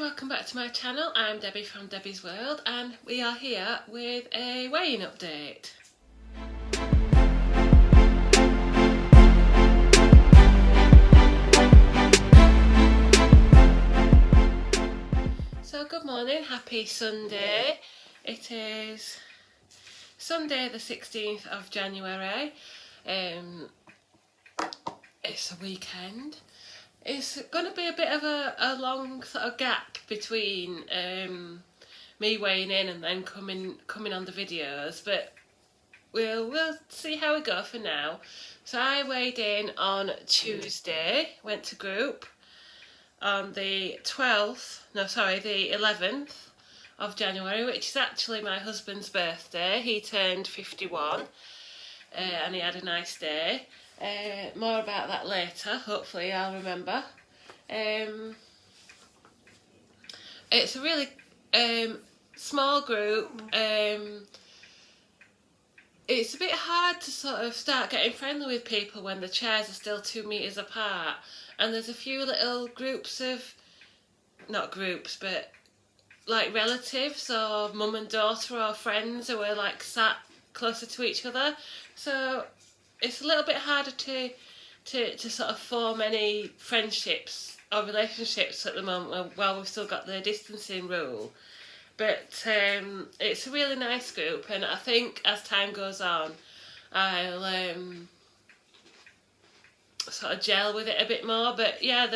welcome back to my channel. I'm Debbie from Debbie's World and we are here with a weighing update. So good morning, happy Sunday. It is Sunday the 16th of January. It's a weekend. It's going to be a bit of a long sort of gap between me weighing in and then coming on the videos, but we'll see how we go for now. So I weighed in on Tuesday, went to group on the 11th of January, which is actually my husband's birthday. He turned 51 and he had a nice day. More about that later, hopefully I'll remember. It's a really small group. It's a bit hard to sort of start getting friendly with people when the chairs are still 2 metres apart, and there's a few little groups of, not groups, but like relatives or mum and daughter or friends who are like sat closer to each other, so it's a little bit harder to sort of form any friendships or relationships at the moment while we've still got the distancing rule. But it's a really nice group, and I think as time goes on I'll sort of gel with it a bit more. But yeah,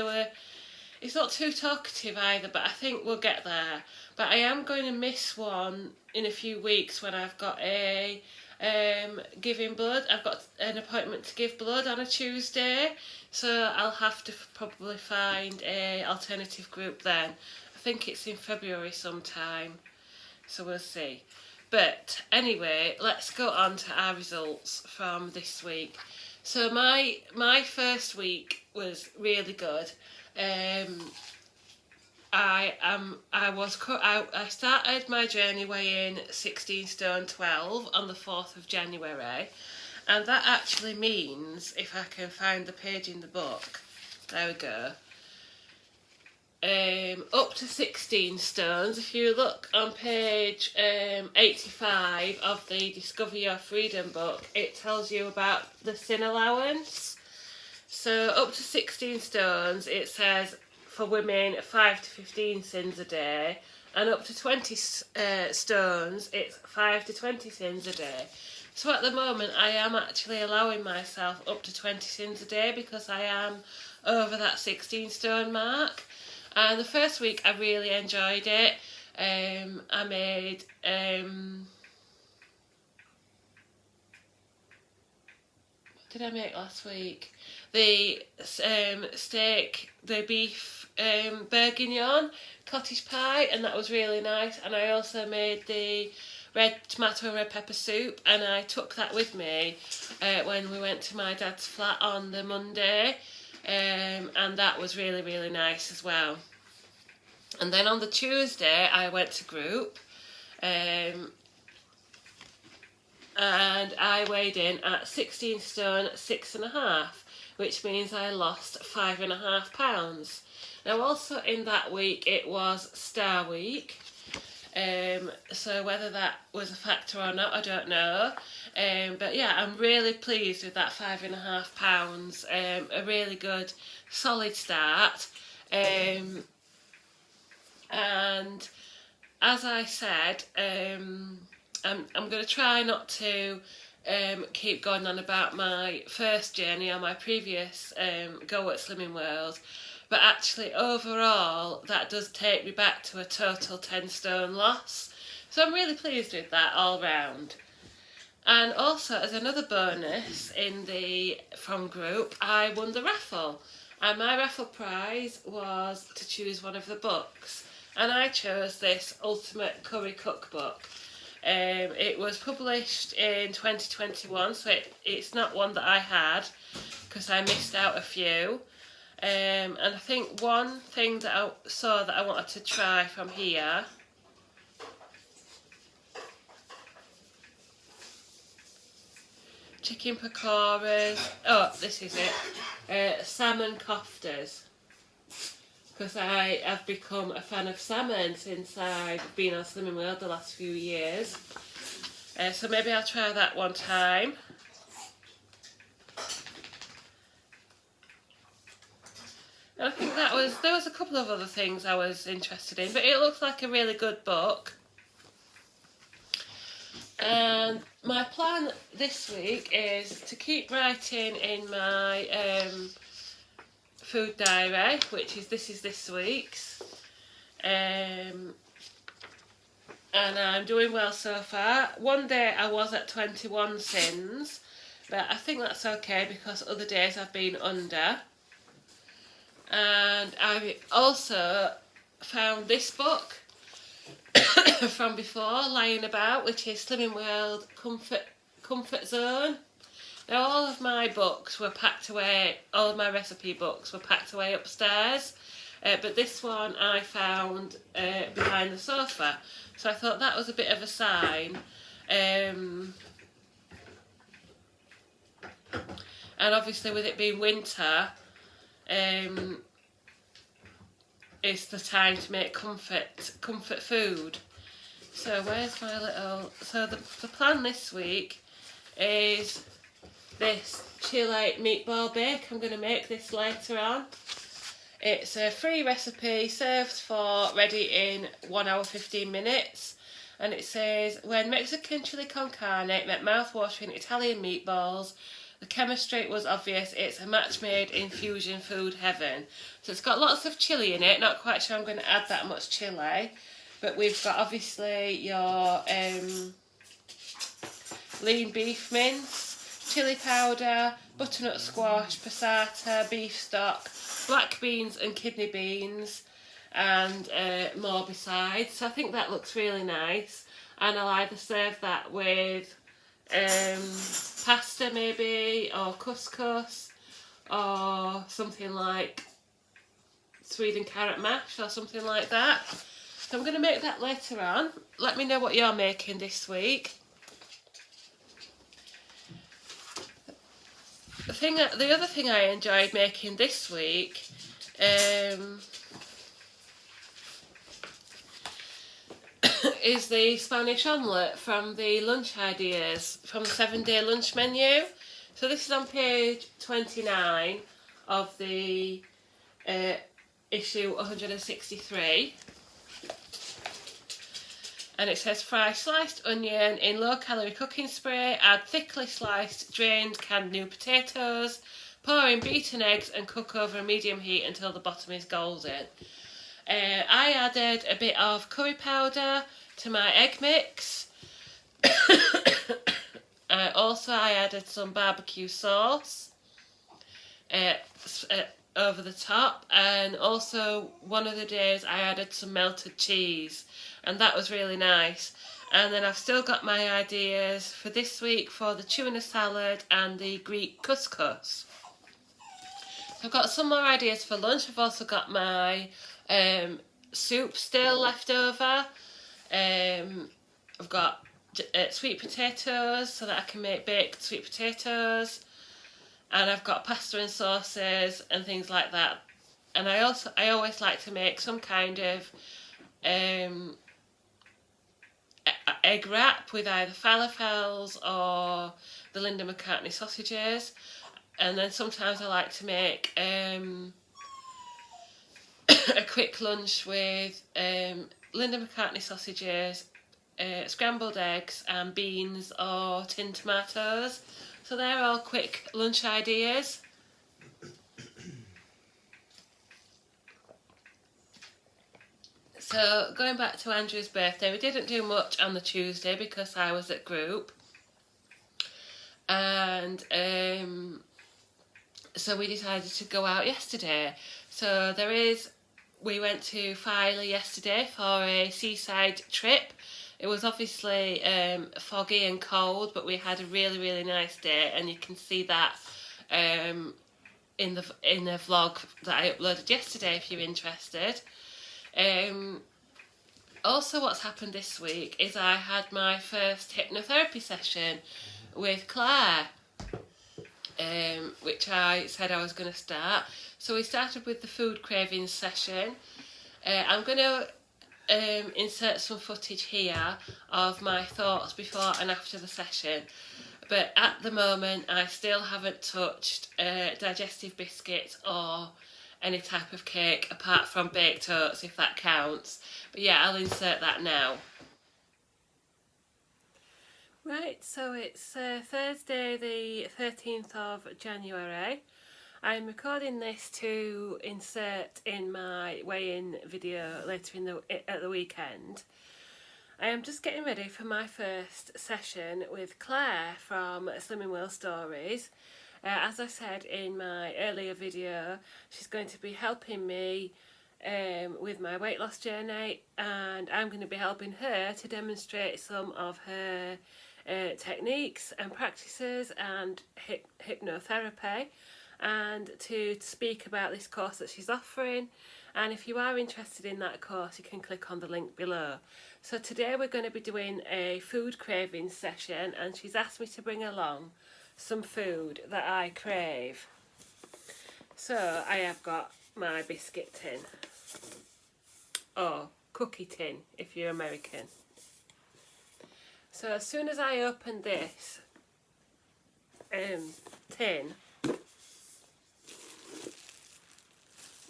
it's not too talkative either, but I think we'll get there. But I am going to miss one in a few weeks when I've got a giving blood. I've got an appointment to give blood on a Tuesday, so I'll have to probably find a alternative group then. I think it's in February sometime, so we'll see. But anyway, let's go on to our results from this week. So my first week was really good. I started my journey weighing 16 stone 12 on the 4th of January, and that actually means, if I can find the page in the book, there we go, up to 16 stones. If you look on page 85 of the Discover Your Freedom book, it tells you about the sin allowance. So up to 16 stones, it says for women 5 to 15 sins a day, and up to 20 stones it's 5 to 20 sins a day. So at the moment I am actually allowing myself up to 20 sins a day because I am over that 16 stone mark. And the first week I really enjoyed it. I made what did I make last week? The steak, the beef bourguignon, cottage pie, and that was really nice. And I also made the red tomato and red pepper soup, and I took that with me when we went to my dad's flat on the Monday, and that was really, really nice as well. And then on the Tuesday I went to group, and I weighed in at 16 stone 6.5, which means I lost 5.5 pounds. Now also in that week it was Star Week, so whether that was a factor or not I don't know, but yeah, I'm really pleased with that 5.5 pounds, a really good solid start, and as I said, I'm going to try not to keep going on about my first journey or my previous go at Slimming World, but actually overall that does take me back to a total 10 stone loss, so I'm really pleased with that all round. And also as another bonus from group, I won the raffle, and my raffle prize was to choose one of the books, and I chose this Ultimate Curry Cookbook. It was published in 2021, so it's not one that I had because I missed out a few. And I think one thing that I saw that I wanted to try from here, chicken pakoras, oh this is it, salmon koftas. because I have become a fan of salmon since I've been on Slimming World the last few years. So maybe I'll try that one time. And I think there was a couple of other things I was interested in, but it looks like a really good book. And my plan this week is to keep writing in my food diary, which is this week's. And I'm doing well so far. One day I was at 21 sins, but I think that's okay because other days I've been under. And I also found this book from before lying about, which is Slimming World Comfort Zone. Now all of my books were packed away, all of my recipe books were packed away upstairs, but this one I found behind the sofa, so I thought that was a bit of a sign. And obviously with it being winter, it's the time to make comfort food. So where's my little... So the plan this week is this chili meatball bake. I'm going to make this later on. It's a free recipe, serves for ready in 1 hour 15 minutes. And it says, when Mexican chili con carne met mouth-watering Italian meatballs, the chemistry was obvious. It's a match made in fusion food heaven. So it's got lots of chilli in it. Not quite sure I'm going to add that much chilli. But we've got obviously your lean beef mince, chilli powder, butternut squash, passata, beef stock, black beans and kidney beans, and more besides. So I think that looks really nice. And I'll either serve that with pasta maybe, or couscous, or something like Sweden carrot mash or something like that. So I'm going to make that later on. Let me know what you're making this week. The other thing I enjoyed making this week is the Spanish omelette from the lunch ideas, from the 7-day lunch menu. So this is on page 29 of the issue 163. And it says, fry sliced onion in low-calorie cooking spray, add thickly sliced, drained canned new potatoes, pour in beaten eggs and cook over a medium heat until the bottom is golden. I added a bit of curry powder to my egg mix. Also, I added some barbecue sauce over the top, and also one of the days I added some melted cheese, and that was really nice. And then I've still got my ideas for this week for the tuna salad and the Greek couscous. I've got some more ideas for lunch. I've also got my soup still left over. I've got sweet potatoes so that I can make baked sweet potatoes, and I've got pasta and sauces and things like that. And I always like to make some kind of egg wrap with either falafels or the Linda McCartney sausages. And then sometimes I like to make a quick lunch with Linda McCartney sausages, scrambled eggs and beans or tinned tomatoes. So they're all quick lunch ideas. So going back to Andrew's birthday, we didn't do much on the Tuesday because I was at group. And so we decided to go out yesterday. So we went to Filey yesterday for a seaside trip. It was obviously foggy and cold, but we had a really, really nice day, and you can see that in the vlog that I uploaded yesterday if you're interested. Also, what's happened this week is I had my first hypnotherapy session with Claire. which I said I was going to start. So we started with the food cravings session. I'm going to insert some footage here of my thoughts before and after the session. But at the moment, I still haven't touched digestive biscuits or any type of cake apart from baked oats, if that counts. But yeah, I'll insert that now. Right, so it's Thursday the 13th of January. I'm recording this to insert in my weigh-in video later at the weekend. I am just getting ready for my first session with Claire from Slimming World Stories. As I said in my earlier video, she's going to be helping me with my weight loss journey, and I'm going to be helping her to demonstrate some of her techniques and practices and hypnotherapy, and to speak about this course that she's offering. And if you are interested in that course, you can click on the link below. So today we're going to be doing a food craving session, and she's asked me to bring along some food that I crave. So I have got my biscuit tin, or cookie tin if you're American. So as soon as I opened this tin,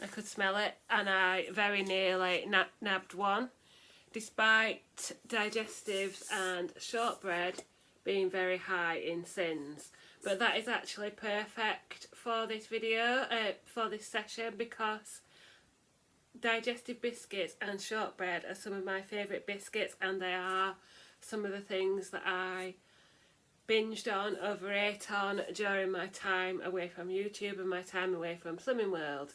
I could smell it, and I very nearly nabbed one, despite digestives and shortbread being very high in sins. But that is actually perfect for this video, for this session, because digestive biscuits and shortbread are some of my favourite biscuits, and they are some of the things that I binged on, overate on during my time away from YouTube and my time away from Slimming World.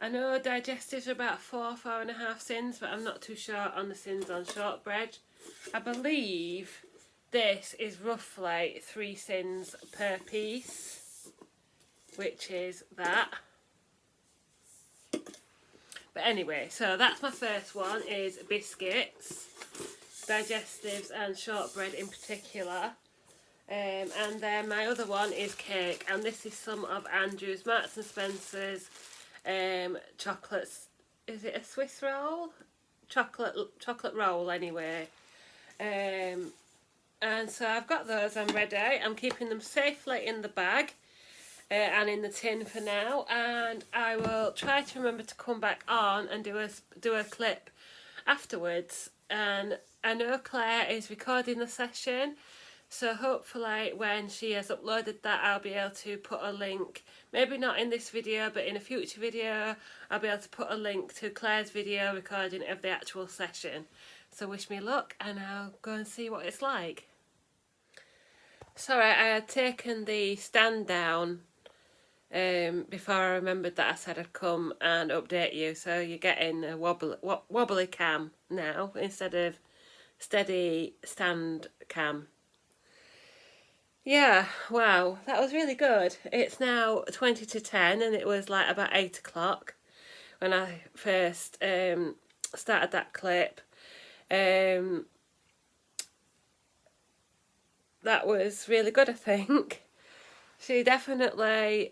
I know digestives are about 4.5 sins, but I'm not too sure on the sins on shortbread. I believe this is roughly 3 sins per piece, which is that. But anyway, so that's my first one, is biscuits, digestives and shortbread in particular. And then my other one is cake, and this is some of Andrew's Marks and Spencer's chocolates. Is it a Swiss roll? Chocolate roll anyway. And so I've got those, I'm ready. I'm keeping them safely in the bag and in the tin for now, and I will try to remember to come back on and do a clip afterwards. And I know Claire is recording the session, so hopefully when she has uploaded that, I'll be able to put a link, maybe not in this video but in a future video, I'll be able to put a link to Claire's video recording of the actual session. So wish me luck, and I'll go and see what it's like. Sorry, I had taken the stand down before I remembered that I said I'd come and update you, so you're getting a wobbly cam now instead of steady stand cam. Yeah, wow, that was really good. It's now 20 to 10 and it was like about 8 o'clock when I first started that clip. That was really good, I think. She definitely,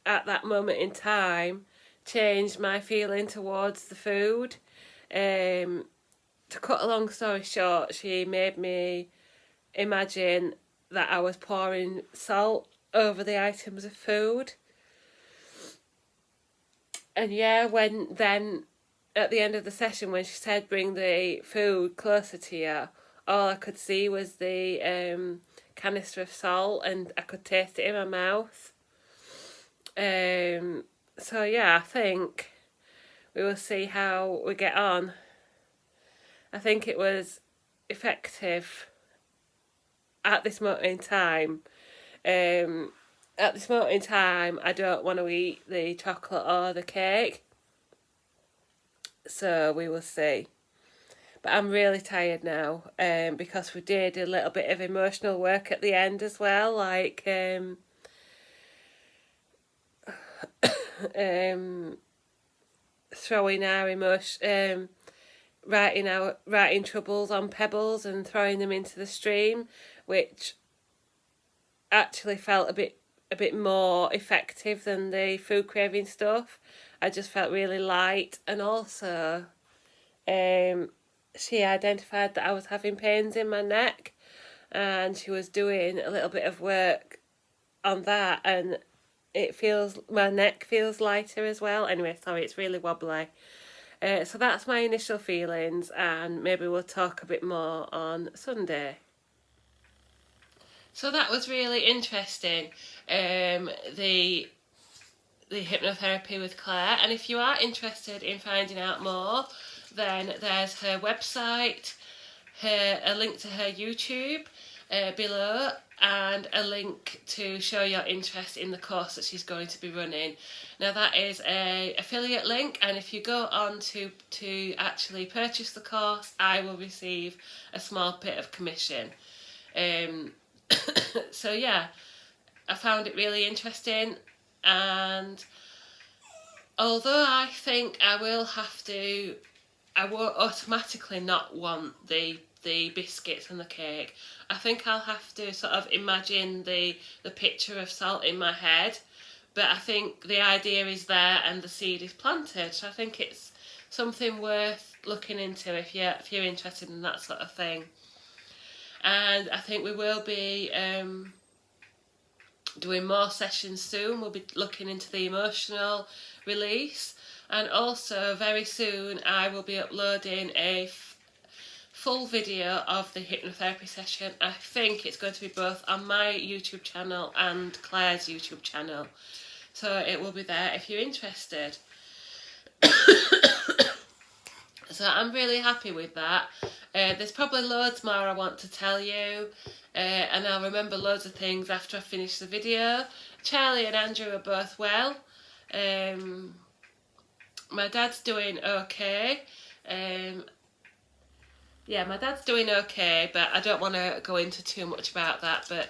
at that moment in time, changed my feeling towards the food. To cut a long story short, she made me imagine that I was pouring salt over the items of food. And yeah, then at the end of the session, when she said bring the food closer to you, all I could see was the canister of salt, and I could taste it in my mouth. So yeah, I think we will see how we get on. I think it was effective at this moment in time. At this moment in time, I don't want to eat the chocolate or the cake, so we will see. But I'm really tired now, because we did a little bit of emotional work at the end as well, like throwing our writing troubles on pebbles and throwing them into the stream, which actually felt a bit more effective than the food craving stuff. I just felt really light, and also she identified that I was having pains in my neck, and she was doing a little bit of work on that, and my neck feels lighter as well. Anyway, sorry, it's really wobbly. So that's my initial feelings, and maybe we'll talk a bit more on Sunday. So that was really interesting, the hypnotherapy with Claire. And if you are interested in finding out more, then there's her website, a link to her YouTube below, and a link to show your interest in the course that she's going to be running. Now that is a affiliate link, and if you go on to actually purchase the course, I will receive a small bit of commission. So yeah, I found it really interesting, and although I think I won't automatically not want the biscuits and the cake. I think I'll have to sort of imagine the picture of salt in my head, but I think the idea is there and the seed is planted, so I think it's something worth looking into if you're interested in that sort of thing. And I think we will be doing more sessions soon. We'll be looking into the emotional release, and also very soon I will be uploading a full video of the hypnotherapy session. I think it's going to be both on my YouTube channel and Claire's YouTube channel, so it will be there if you're interested. So I'm really happy with that. There's probably loads more I want to tell you, and I'll remember loads of things after I finish the video. Charlie and Andrew are both well. My dad's doing okay. My dad's doing okay, but I don't want to go into too much about that, but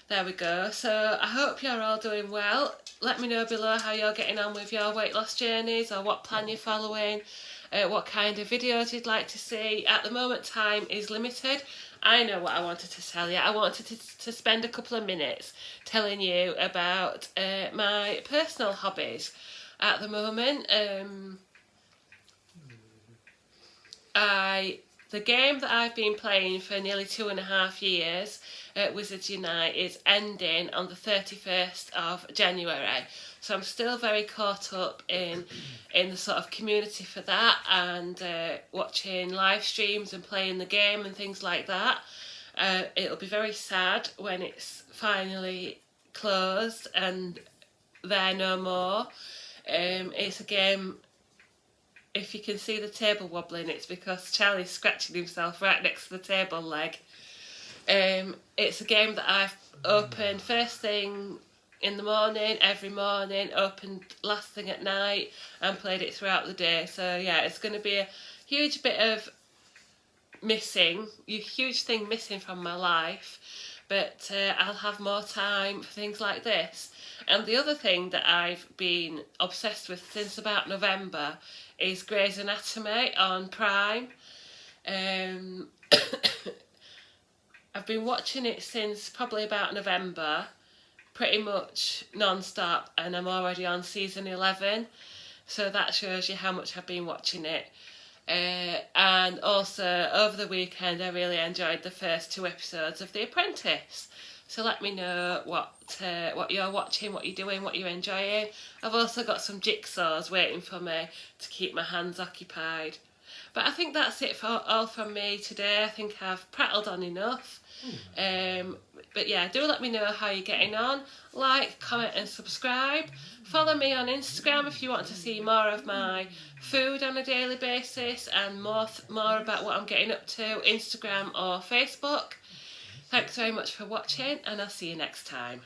there we go. So I hope you're all doing well. Let me know below how you're getting on with your weight loss journeys, or what plan you're following, what kind of videos you'd like to see. At the moment, time is limited. I know what I wanted to tell you. I wanted to spend a couple of minutes telling you about my personal hobbies. At the moment, the game that I've been playing for nearly 2.5 years, Wizards Unite, is ending on the 31st of January. So I'm still very caught up in the sort of community for that, and watching live streams and playing the game and things like that. It'll be very sad when it's finally closed and they're no more. It's a game, if you can see the table wobbling, it's because Charlie's scratching himself right next to the table leg. It's a game that I've opened first thing in the morning, every morning, opened last thing at night, and played it throughout the day. So yeah, it's going to be a huge bit of huge thing missing from my life, but I'll have more time for things like this. And the other thing that I've been obsessed with since about November is Grey's Anatomy on Prime. I've been watching it since probably about November, pretty much non-stop, and I'm already on season 11, so that shows you how much I've been watching it. And also over the weekend I really enjoyed the first 2 episodes of The Apprentice. So let me know what you're watching, what you're doing, what you're enjoying. I've also got some jigsaws waiting for me to keep my hands occupied. But I think that's it all from me today. I think I've prattled on enough. But yeah, do let me know how you're getting on. Like, comment and subscribe. Follow me on Instagram if you want to see more of my food on a daily basis and more about what I'm getting up to, Instagram or Facebook. Thanks very much for watching, and I'll see you next time.